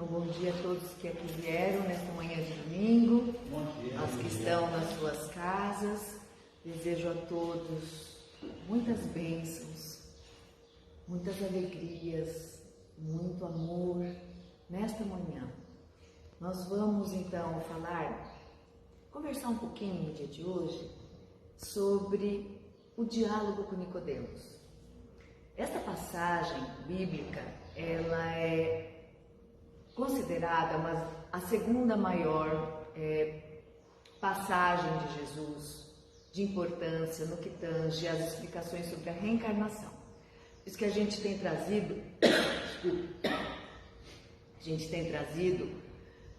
Então, bom dia a todos que aqui vieram nesta manhã de domingo, aos que estão nas suas casas. Desejo a todos muitas bênçãos, muitas alegrias, muito amor nesta manhã. Nós vamos então conversar um pouquinho no dia de hoje sobre o diálogo com Nicodemos. Esta passagem bíblica, ela é considerada a segunda maior passagem de Jesus, de importância no que tange às explicações sobre a reencarnação. Isso que a gente tem trazido,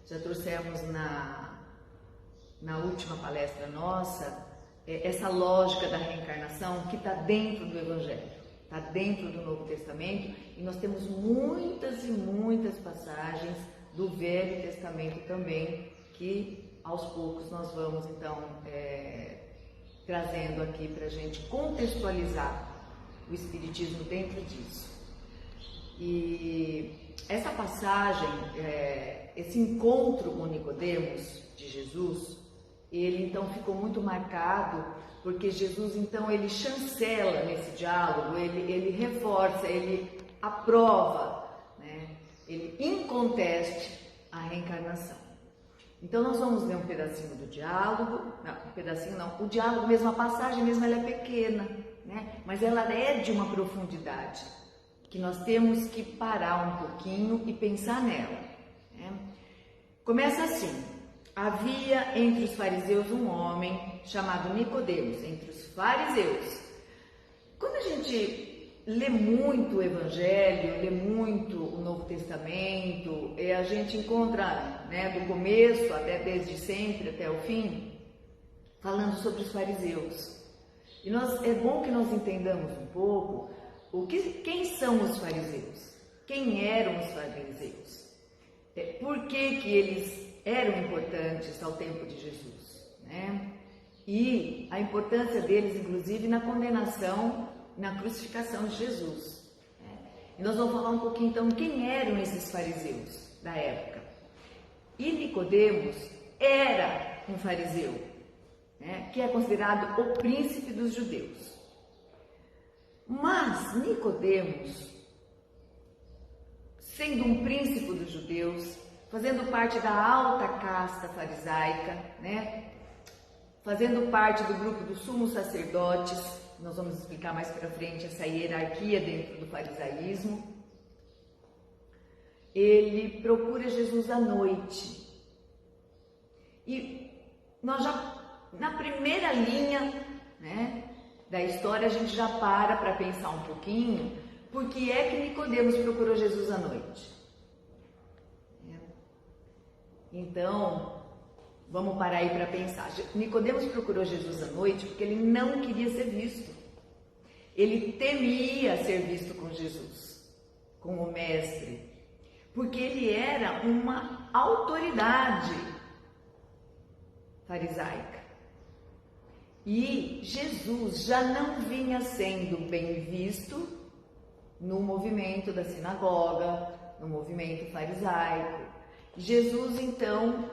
já trouxemos na última palestra nossa, essa lógica da reencarnação que está dentro do Evangelho. Está dentro do Novo Testamento, e nós temos muitas e muitas passagens do Velho Testamento também, que aos poucos nós vamos então trazendo aqui para a gente contextualizar o Espiritismo dentro disso. E essa passagem, esse encontro com Nicodemos de Jesus, ele então ficou muito marcado, porque Jesus então ele chancela nesse diálogo, ele reforça, ele aprova, né? Ele inconteste a reencarnação. Então nós vamos ler um pedacinho do diálogo, o diálogo mesmo, a passagem mesmo, ela é pequena, né? Mas ela é de uma profundidade, que nós temos que parar um pouquinho e pensar nela, né? Começa assim: havia entre os fariseus um homem chamado Nicodemos, entre os fariseus. Quando a gente lê muito o Evangelho, lê muito o Novo Testamento, a gente encontra, né, do começo até desde sempre até o fim, falando sobre os fariseus. E é bom que nós entendamos um pouco quem são os fariseus, quem eram os fariseus, por que eles eram importantes ao tempo de Jesus, né? E a importância deles, inclusive, na condenação, na crucificação de Jesus, né? E nós vamos falar um pouquinho, então, quem eram esses fariseus da época. E Nicodemos era um fariseu, né? Que é considerado o príncipe dos judeus. Mas Nicodemos, sendo um príncipe dos judeus, fazendo parte da alta casta farisaica, né? Fazendo parte do grupo dos sumos sacerdotes, nós vamos explicar mais para frente essa hierarquia dentro do farisaísmo. Ele procura Jesus à noite. E nós já, na primeira linha, né, da história, a gente já para pensar um pouquinho, por que é que Nicodemos procurou Jesus à noite. Então, vamos parar aí para pensar. Nicodemos procurou Jesus à noite porque ele não queria ser visto. Ele temia ser visto com Jesus, com o Mestre, porque ele era uma autoridade farisaica. E Jesus já não vinha sendo bem visto no movimento da sinagoga, no movimento farisaico. Jesus, então,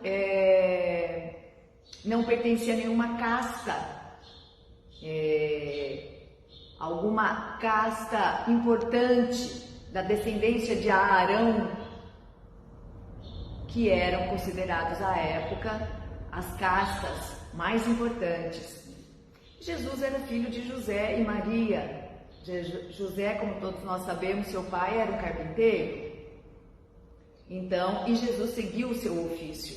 não pertencia a nenhuma casta, alguma casta importante da descendência de Arão, que eram considerados à época as castas mais importantes. Jesus era filho de José e Maria. José, como todos nós sabemos, seu pai era um carpinteiro. Então, e Jesus seguiu o seu ofício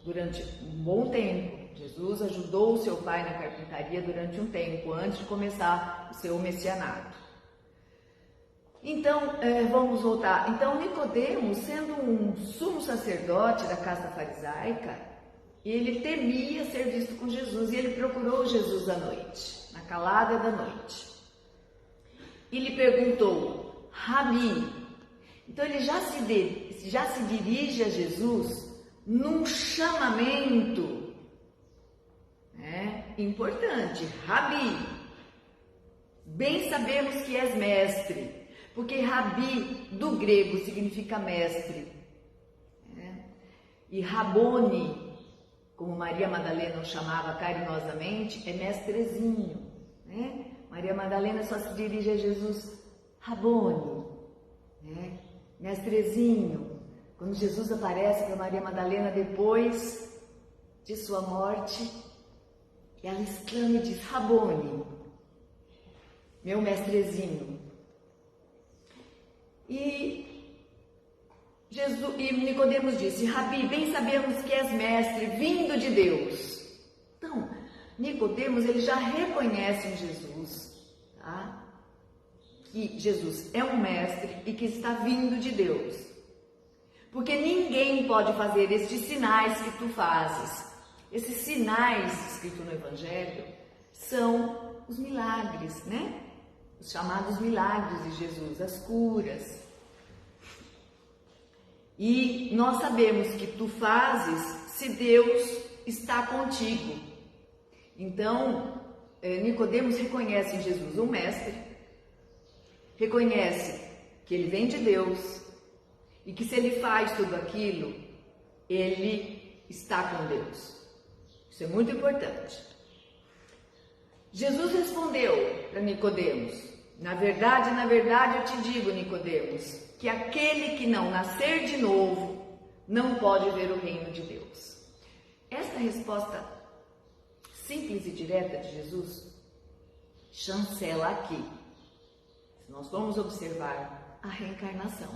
durante um bom tempo. Jesus ajudou o seu pai na carpintaria durante um tempo, antes de começar o seu messianato. Então, vamos voltar. Então, Nicodemos, sendo um sumo sacerdote da casta farisaica, ele temia ser visto com Jesus, e ele procurou Jesus à noite, na calada da noite. E lhe perguntou: Rabi. Então ele já se dirige a Jesus num chamamento, né, importante. Rabi, bem sabemos que és mestre, porque Rabi do grego significa mestre. E Rabone, como Maria Madalena o chamava carinhosamente, é mestrezinho, né? Maria Madalena só se dirige a Jesus, Rabone, né? Mestrezinho. Quando Jesus aparece para Maria Madalena depois de sua morte, ela exclama e diz, Rabone, meu mestrezinho. E Nicodemos disse, Rabi, bem sabemos que és mestre, vindo de Deus. Então, Nicodemos, ele já reconhece em Jesus, tá? Que Jesus é um mestre e que está vindo de Deus. Porque ninguém pode fazer estes sinais que tu fazes. Esses sinais escritos no Evangelho são os milagres, né? Os chamados milagres de Jesus, as curas. E nós sabemos que tu fazes se Deus está contigo. Então, Nicodemos reconhece em Jesus um mestre, reconhece que ele vem de Deus e que se ele faz tudo aquilo, ele está com Deus. Isso é muito importante. Jesus respondeu para Nicodemos, na verdade, eu te digo, Nicodemos, que aquele que não nascer de novo não pode ver o reino de Deus. Esta resposta simples e direta de Jesus chancela aqui. Nós vamos observar a reencarnação.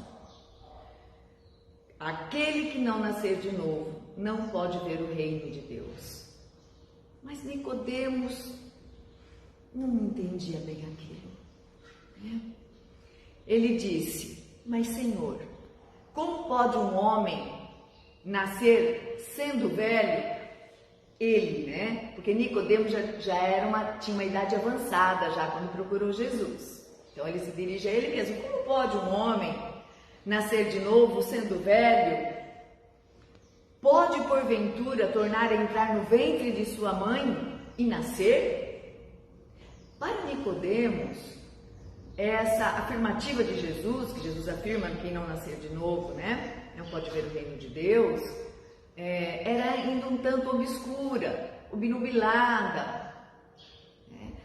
Aquele que não nascer de novo não pode ver o reino de Deus. Mas Nicodemos não entendia bem aquilo, né? Ele disse, mas Senhor, como pode um homem nascer sendo velho? Ele, né? Porque Nicodemos tinha uma idade avançada já quando procurou Jesus. Então ele se dirige a ele mesmo. Como pode um homem nascer de novo sendo velho? Pode porventura tornar a entrar no ventre de sua mãe e nascer? Para Nicodemos, essa afirmativa de Jesus, que Jesus afirma que quem não nascer de novo, né, não pode ver o reino de Deus, era ainda um tanto obscura, obnubilada.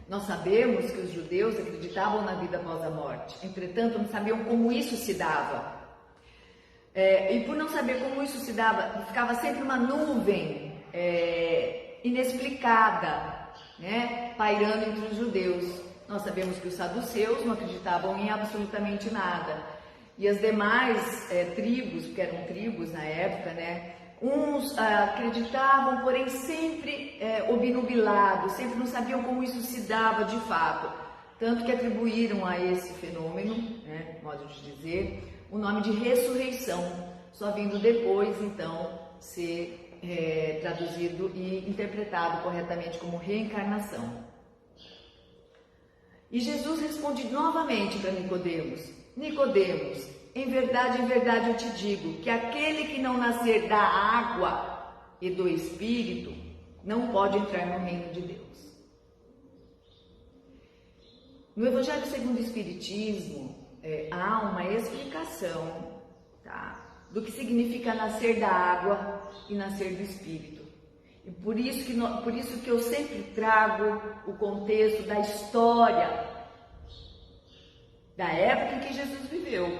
Nós sabemos que os judeus acreditavam na vida após a morte, entretanto não sabiam como isso se dava. E por não saber como isso se dava, ficava sempre uma nuvem inexplicada, né, pairando entre os judeus. Nós sabemos que os saduceus não acreditavam em absolutamente nada. E as demais tribos, porque eram tribos na época, né, uns acreditavam, porém sempre obnubilados, sempre não sabiam como isso se dava de fato. Tanto que atribuíram a esse fenômeno, né, modo de dizer, o nome de ressurreição, só vindo depois, então, ser traduzido e interpretado corretamente como reencarnação. E Jesus responde novamente para Nicodemos, Nicodemos, em verdade eu te digo, que aquele que não nascer da água e do Espírito, não pode entrar no reino de Deus. No Evangelho segundo o Espiritismo, há uma explicação, tá, do que significa nascer da água e nascer do Espírito. E por isso que eu sempre trago o contexto da história da época em que Jesus viveu,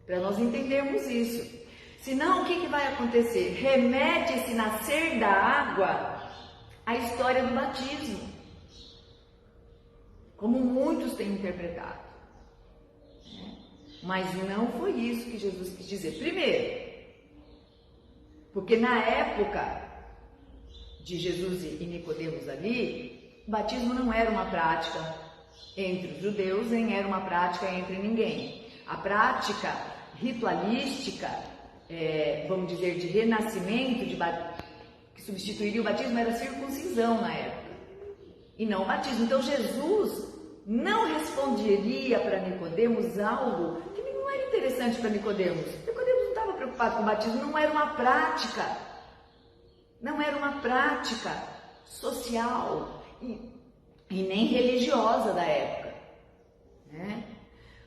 para nós entendermos isso. Senão, o que vai acontecer? Remete esse nascer da água à história do batismo, como muitos têm interpretado. Mas não foi isso que Jesus quis dizer. Primeiro, porque na época de Jesus e Nicodemos ali, o batismo não era uma prática entre os judeus, nem era uma prática entre ninguém. A prática ritualística, vamos dizer, de renascimento, que substituiria o batismo, era a circuncisão na época, e não o batismo. Então Jesus não responderia para Nicodemos algo que não era interessante para Nicodemos. Nicodemos não estava preocupado com o batismo, não era uma prática social e nem religiosa da época, né?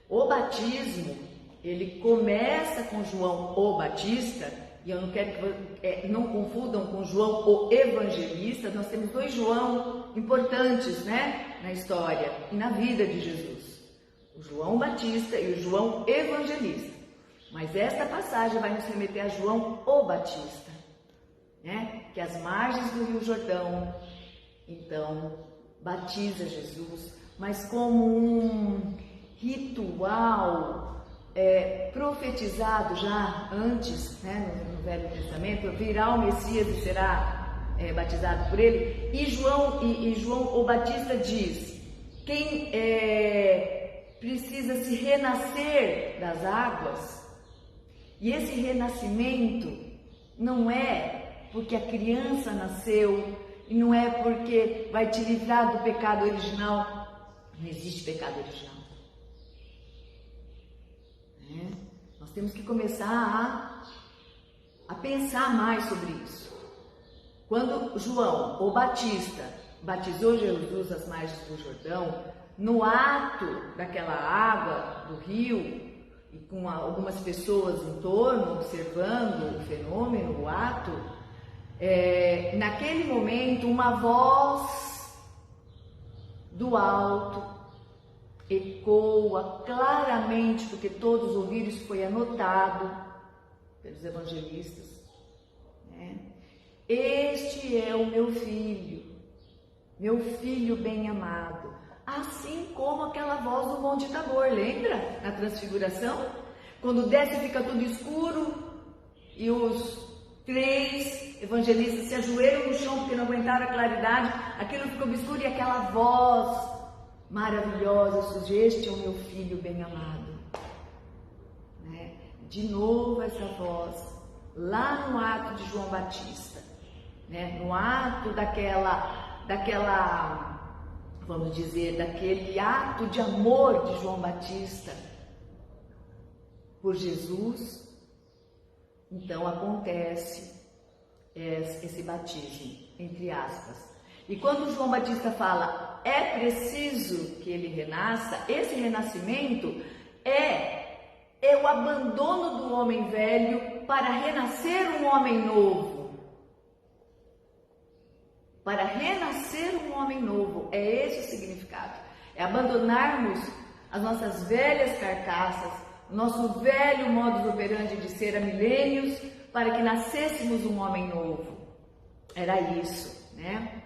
O batismo, ele começa com João o Batista e eu não quero que não confundam com João o Evangelista. Nós temos 2 João importantes, né, na história e na vida de Jesus. O João Batista e o João Evangelista. Mas esta passagem vai nos remeter a João o Batista, né, que às margens do Rio Jordão, então, batiza Jesus, mas como um ritual profetizado já antes, né, no Velho Testamento, virá o Messias e será batizado por ele. E João o Batista diz: quem precisa se renascer das águas, e esse renascimento não é porque a criança nasceu, e não é porque vai te livrar do pecado original. Não existe pecado original. Nós temos que começar a pensar mais sobre isso. Quando João, o Batista, batizou Jesus às margens do Jordão, no ato daquela água do rio, e com algumas pessoas em torno observando o fenômeno, o ato, naquele momento uma voz do alto ecoa claramente, porque todos ouviram, isso foi anotado pelos evangelistas, né? Este é o meu filho bem amado. Assim como aquela voz do Monte Tabor, lembra? Na transfiguração, quando desce fica tudo escuro e os 3 evangelistas se ajoelham no chão porque não aguentaram a claridade, aquilo ficou obscuro, e aquela voz maravilhosa surge: este é o meu filho bem amado, né? De novo essa voz, lá no ato de João Batista, né? No ato daquela, vamos dizer, daquele ato de amor de João Batista por Jesus. Então acontece esse batismo, entre aspas. E quando João Batista fala, é preciso que ele renasça, esse renascimento é o abandono do homem velho para renascer um homem novo. Para renascer um homem novo, é esse o significado. É abandonarmos as nossas velhas carcaças, nosso velho modus operandi de ser há milênios, para que nascêssemos um homem novo. Era isso, né?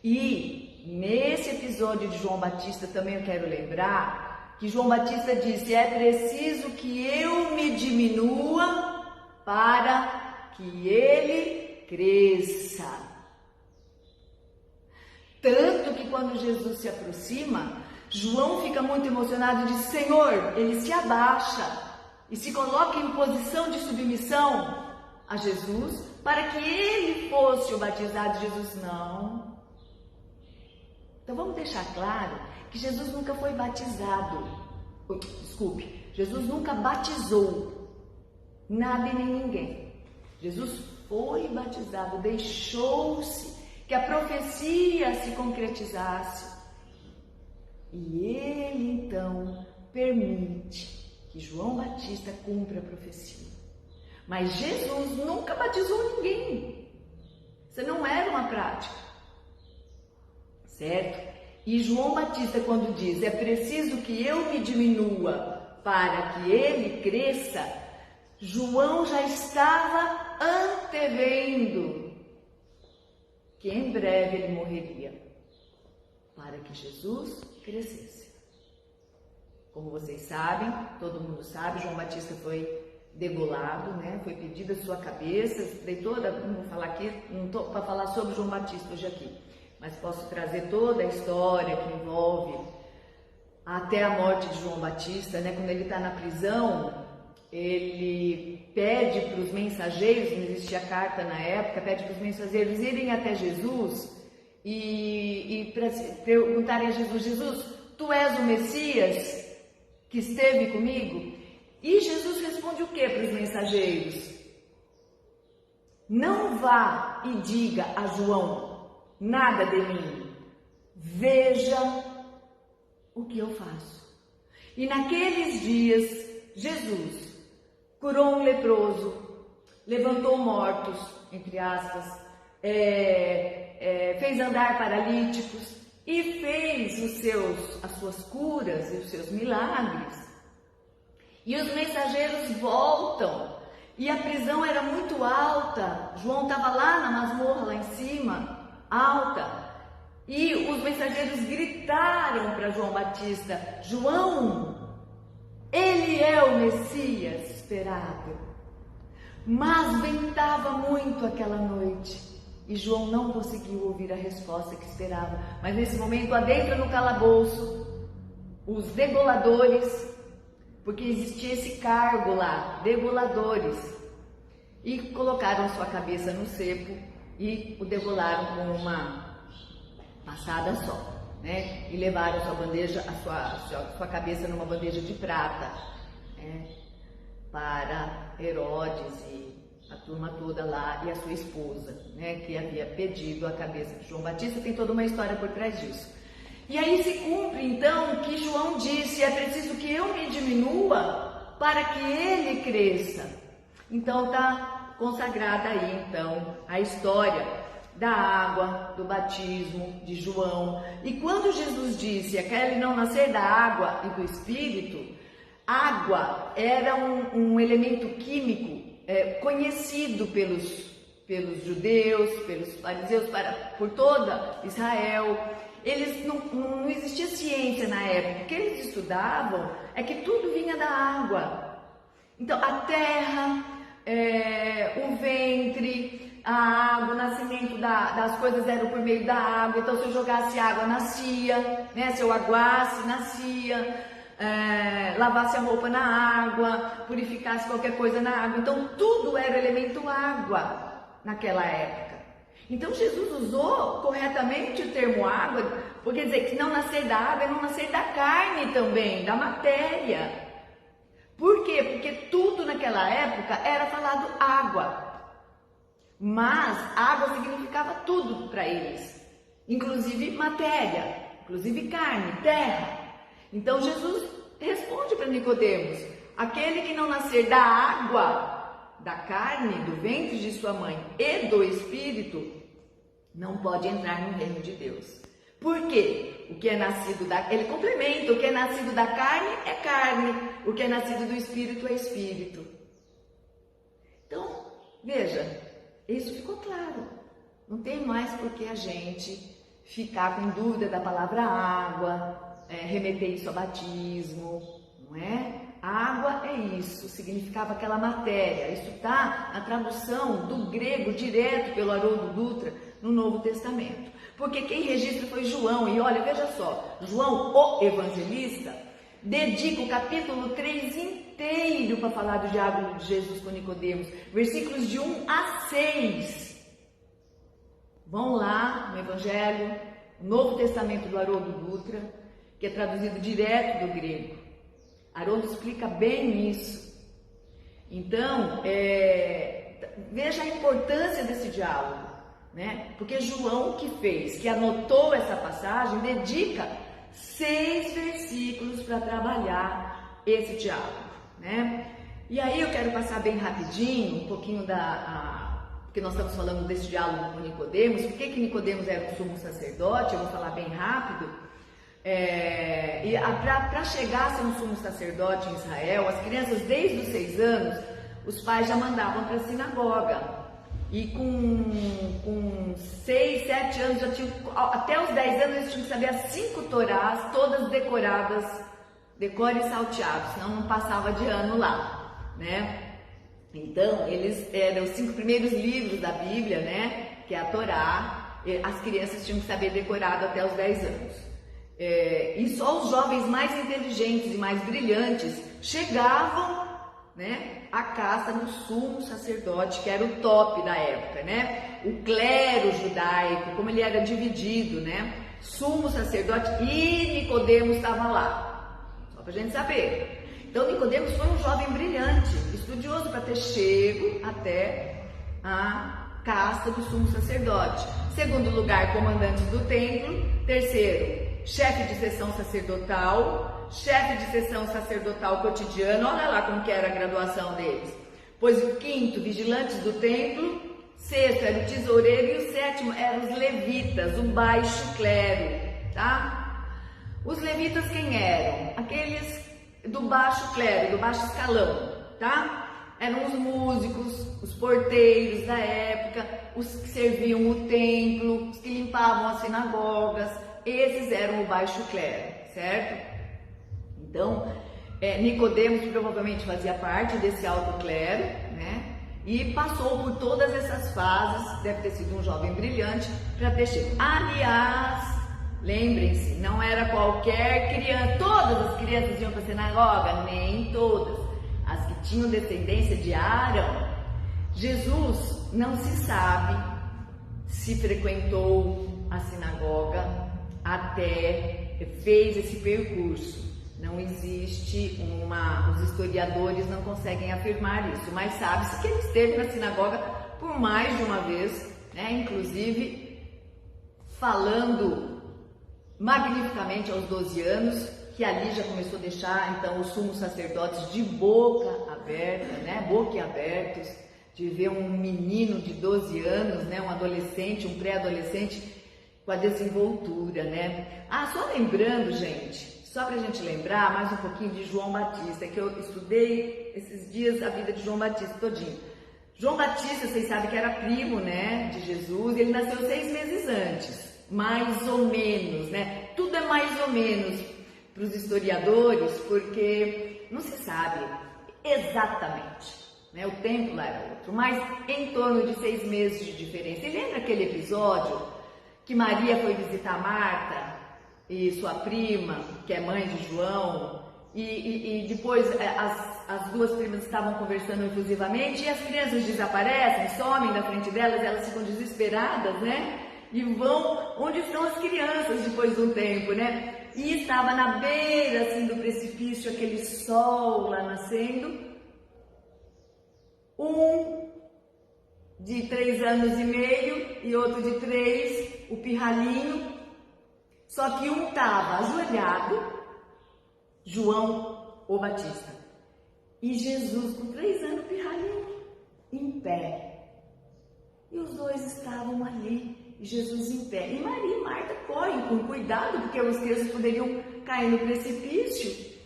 E nesse episódio de João Batista também eu quero lembrar que João Batista disse: é preciso que eu me diminua para que ele cresça. Tanto que quando Jesus se aproxima, João fica muito emocionado e diz: Senhor, ele se abaixa e se coloca em posição de submissão a Jesus para que ele fosse o batizado. Jesus não. Então vamos deixar claro que Jesus nunca foi batizado. Desculpe, Jesus nunca batizou nada e nem ninguém. Jesus foi batizado, deixou-se que a profecia se concretizasse. E ele então permite que João Batista cumpra a profecia. Mas Jesus nunca batizou ninguém. Isso não era uma prática, certo? E João Batista, quando diz: é preciso que eu me diminua para que ele cresça, João já estava antevendo que em breve ele morreria para que Jesus crescesse. Como vocês sabem, todo mundo sabe, João Batista foi degolado, né? Foi pedida a sua cabeça. Dei toda, não vou falar aqui, não estou para falar sobre João Batista hoje aqui, mas posso trazer toda a história que envolve até a morte de João Batista, né? Quando ele está na prisão, ele pede para os mensageiros, não existia carta na época, pede para os mensageiros irem até Jesus e perguntarem a Jesus: Jesus, tu és o Messias que esteve comigo? E Jesus responde o que para os mensageiros? Não vá e diga a João nada de mim, veja o que eu faço. E naqueles dias, Jesus curou um leproso, levantou mortos, entre aspas, fez andar paralíticos e fez as suas curas e os seus milagres. E os mensageiros voltam, e a prisão era muito alta, João estava lá na masmorra, lá em cima, alta, e os mensageiros gritaram para João Batista: João, ele é o Messias esperado. Mas ventava muito aquela noite, e João não conseguiu ouvir a resposta que esperava. Mas nesse momento, adentra no calabouço os degoladores, porque existia esse cargo lá, degoladores, e colocaram sua cabeça no cepo e o degolaram com uma passada só, né? E levaram sua cabeça numa bandeja de prata, né? Para Herodes e a turma toda lá e a sua esposa, né? Que havia pedido a cabeça de João Batista. Tem toda uma história por trás disso. E aí se cumpre então o que João disse: é preciso que eu me diminua para que ele cresça. Então está consagrada aí então a história da água, do batismo de João. E quando Jesus disse: aquele não nascer da água e do Espírito, água era um elemento químico conhecido pelos judeus, pelos fariseus, por toda Israel. Eles não existia ciência na época. O que eles estudavam é que tudo vinha da água. Então a terra, o ventre, a água, o nascimento das coisas eram por meio da água. Então se eu jogasse água, nascia, né? Se eu aguasse, nascia. Lavasse a roupa na água, purificasse qualquer coisa na água. Então tudo era elemento água naquela época. Então Jesus usou corretamente o termo água, porque dizer que não nascer da água é não nascer da carne também, da matéria. Por quê? Porque tudo naquela época era falado água. Mas água significava tudo para eles, inclusive matéria, inclusive carne, terra. Então Jesus responde para Nicodemos: aquele que não nascer da água, da carne, do ventre de sua mãe e do Espírito, não pode entrar no reino de Deus. Por quê? O que é nascido ele complementa: o que é nascido da carne é carne, o que é nascido do Espírito é Espírito. Então, veja, isso ficou claro. Não tem mais por que a gente ficar com dúvida da palavra água, remeter isso a batismo, não é? Água é isso, significava aquela matéria. Isso está na tradução do grego direto pelo Haroldo Dutra no Novo Testamento. Porque quem registra foi João. E olha, veja só, João, o evangelista, dedica o capítulo 3 inteiro para falar do diálogo de Jesus com Nicodemos, versículos de 1 a 6. Vão lá no Evangelho, no Novo Testamento do Haroldo Dutra, que é traduzido direto do grego. Haroldo explica bem isso. Então, veja a importância desse diálogo, né? Porque João que anotou essa passagem, dedica 6 versículos para trabalhar esse diálogo, né? E aí eu quero passar bem rapidinho um pouquinho porque nós estamos falando desse diálogo com Nicodemos. Por que Nicodemos era o sumo sacerdote? Eu vou falar bem rápido. Para chegar a ser um sumo sacerdote em Israel, as crianças desde os 6 anos, os pais já mandavam para a sinagoga. E com 6, 7 anos, até os 10 anos, eles tinham que saber as 5 torás, todas decoradas, decore e salteado, senão não passava de ano lá, né? Então, eles eram os 5 primeiros livros da Bíblia, né? Que é a Torá, as crianças tinham que saber decorado até os 10 anos. E só os jovens mais inteligentes e mais brilhantes chegavam, né, à casa do sumo sacerdote, que era o top da época, né? O clero judaico, como ele era dividido, né? Sumo sacerdote e Nicodemos estava lá, só para a gente saber. Então Nicodemos foi um jovem brilhante, estudioso para ter chego até a casta do sumo sacerdote. Segundo lugar, comandante do templo. Terceiro, chefe de sessão sacerdotal cotidiano. Olha lá como que era a graduação deles. Pois o quinto, vigilantes do templo, sexto era o tesoureiro e o sétimo eram os levitas, o baixo clero, tá? Os levitas quem eram? Aqueles do baixo clero, do baixo escalão, tá? Eram os músicos, os porteiros da época, os que serviam o templo, os que limpavam as sinagogas, esses eram o baixo clero, certo? Então, Nicodemos provavelmente fazia parte desse alto clero, né? E passou por todas essas fases, deve ter sido um jovem brilhante para ter chegado. Aliás, lembrem-se, não era qualquer criança, todas as crianças iam para a sinagoga, nem todas. As que tinham descendência de Arão. Jesus não se sabe se frequentou a sinagoga até fez esse percurso. Não existe os historiadores não conseguem afirmar isso, mas sabe-se que ele esteve na sinagoga por mais de uma vez, né? Inclusive falando magnificamente aos 12 anos, que ali já começou a deixar então os sumos sacerdotes de boca aberta, né? Boquiabertos, de ver um menino de 12 anos, né? Um adolescente, um pré-adolescente com a desenvoltura, né? Só lembrando, gente, só para a gente lembrar mais um pouquinho de João Batista, que eu estudei esses dias a vida de João Batista todinho. João Batista, vocês sabem que era primo, né, de Jesus, e ele nasceu 6 meses antes, mais ou menos, né? Tudo é mais ou menos para os historiadores, porque não se sabe exatamente, né? O tempo lá era outro, mas em torno de 6 meses de diferença. E lembra aquele episódio que Maria foi visitar Marta e sua prima, que é mãe de João, e depois as duas primas estavam conversando efusivamente e as crianças desaparecem, somem da frente delas, elas ficam desesperadas, né? E vão onde estão as crianças depois de um tempo, né? E estava na beira assim do precipício, aquele sol lá nascendo, um de 3 anos e meio e outro de 3, o pirralhinho. Só que um estava ajoelhado, João o Batista, e Jesus com 3 anos, pirralhinho, em pé. E os dois estavam ali, e Jesus em pé. E Maria e Marta correm com cuidado, porque as crianças poderiam cair no precipício.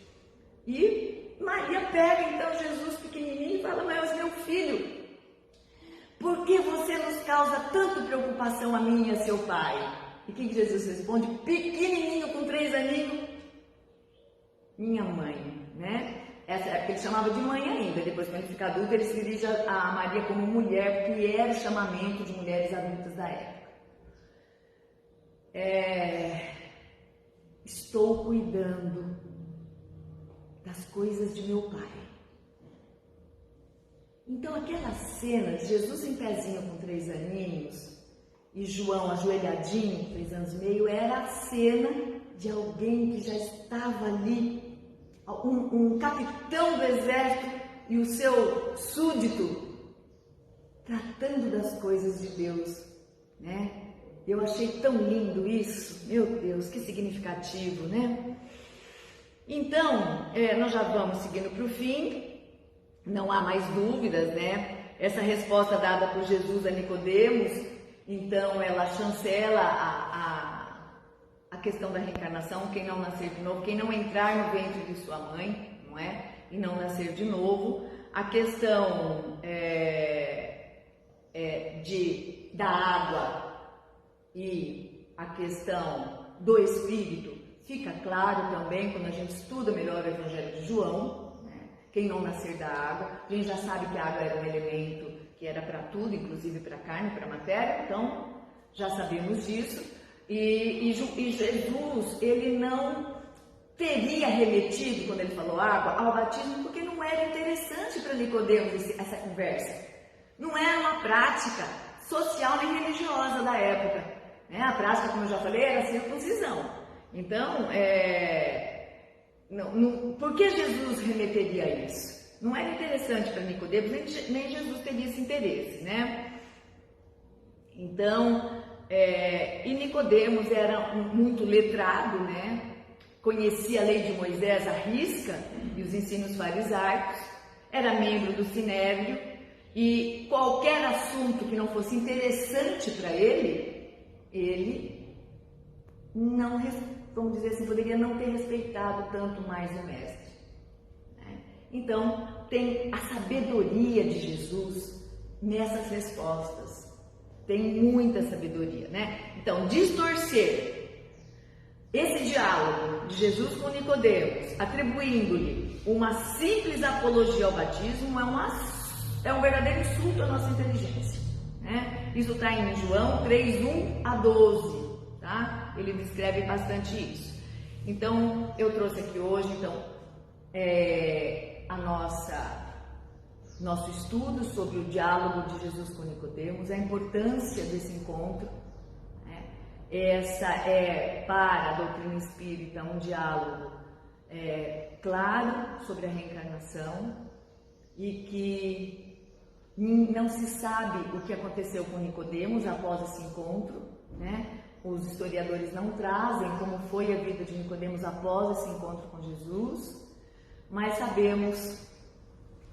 E Maria pega então Jesus pequenininho e fala: mas meu filho, por que você nos causa tanta preocupação a mim e a seu pai? E o que Jesus responde? Pequenininho, com 3 aninhos, minha mãe, né? Essa é que ele chamava de mãe ainda. Depois, quando ele fica adulto, ele se dirige a Maria como mulher, porque era o chamamento de mulheres adultas da época. Estou cuidando das coisas de meu pai. Então, aquelas cenas, Jesus em pezinho com 3 aninhos, e João ajoelhadinho, 3 anos e meio, era a cena de alguém que já estava ali, um capitão do exército e o seu súdito, tratando das coisas de Deus, né? Eu achei tão lindo isso, meu Deus, que significativo, né? Então, nós já vamos seguindo para o fim, não há mais dúvidas, né? Essa resposta dada por Jesus a Nicodemos, então ela chancela a questão da reencarnação, quem não nascer de novo, quem não entrar no ventre de sua mãe, não é? E não nascer de novo. A questão da água e a questão do Espírito fica claro também quando a gente estuda melhor o Evangelho de João, né? Quem não nascer da água, a gente já sabe que a água era um elemento que era para tudo, inclusive para a carne, para a matéria, então já sabemos disso. E Jesus, ele não teria remetido, quando ele falou água, ao batismo, porque não era interessante para Nicodemos essa conversa. Não era uma prática social nem religiosa da época, né? A prática, como eu já falei, era a circuncisão. Então, por que Jesus remeteria a isso? Não era interessante para Nicodemos, nem Jesus teria esse interesse, né? Então, e Nicodemos era muito letrado, né? Conhecia a lei de Moisés à risca e os ensinos farisaicos. era membro do Sinédrio e qualquer assunto que não fosse interessante para ele não, vamos dizer assim, poderia não ter respeitado tanto mais o mestre. Então, tem a sabedoria de Jesus nessas respostas. Tem muita sabedoria, né? Então, distorcer esse diálogo de Jesus com Nicodemos, atribuindo-lhe uma simples apologia ao batismo, é um verdadeiro insulto à nossa inteligência, né? Isso está em João 3:1-12, tá? Ele descreve bastante isso. Então, eu trouxe aqui hoje, nosso estudo sobre o diálogo de Jesus com Nicodemos, a importância desse encontro, né? Essa é para a doutrina espírita um diálogo claro sobre a reencarnação e que não se sabe o que aconteceu com Nicodemos após esse encontro, né? Os historiadores não trazem como foi a vida de Nicodemos após esse encontro com Jesus, mas sabemos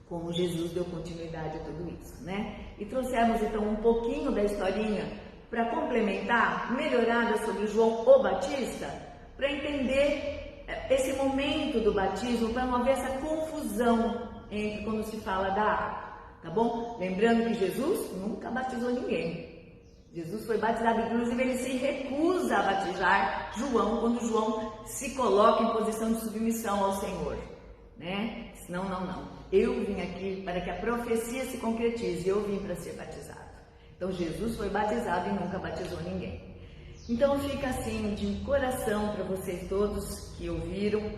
como Jesus deu continuidade a tudo isso, né? E trouxemos então um pouquinho da historinha para complementar, melhorada sobre João o Batista, para entender esse momento do batismo, para não haver essa confusão entre quando se fala da água, tá bom? Lembrando que Jesus nunca batizou ninguém. Jesus foi batizado, inclusive ele se recusa a batizar João quando João se coloca em posição de submissão ao Senhor, né? Não. Eu vim aqui para que a profecia se concretize, eu vim para ser batizado. Então Jesus foi batizado e nunca batizou ninguém. Então fica assim de coração para vocês todos que ouviram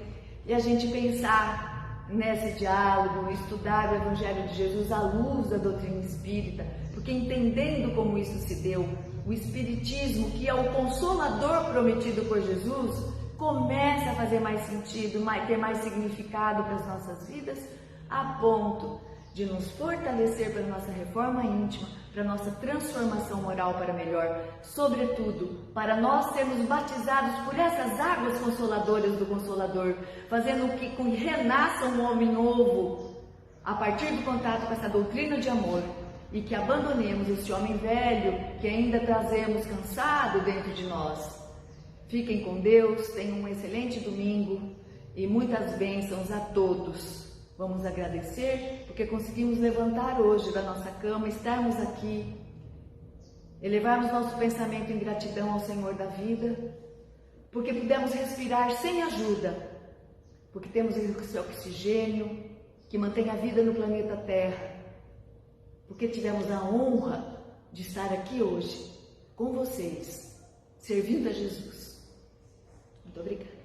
e a gente pensar nesse diálogo, estudar o Evangelho de Jesus à luz da doutrina espírita, porque entendendo como isso se deu, o Espiritismo, que é o consolador prometido por Jesus, começa a fazer mais sentido, ter mais significado para as nossas vidas, a ponto de nos fortalecer para a nossa reforma íntima, para a nossa transformação moral para melhor, sobretudo para nós sermos batizados por essas águas consoladoras do Consolador, fazendo com que renasça um homem novo a partir do contato com essa doutrina de amor e que abandonemos esse homem velho que ainda trazemos cansado dentro de nós. Fiquem com Deus, tenham um excelente domingo e muitas bênçãos a todos. Vamos agradecer porque conseguimos levantar hoje da nossa cama, estarmos aqui, elevarmos nosso pensamento em gratidão ao Senhor da vida, porque pudemos respirar sem ajuda, porque temos esse oxigênio que mantém a vida no planeta Terra, porque tivemos a honra de estar aqui hoje com vocês, servindo a Jesus. Muito obrigada.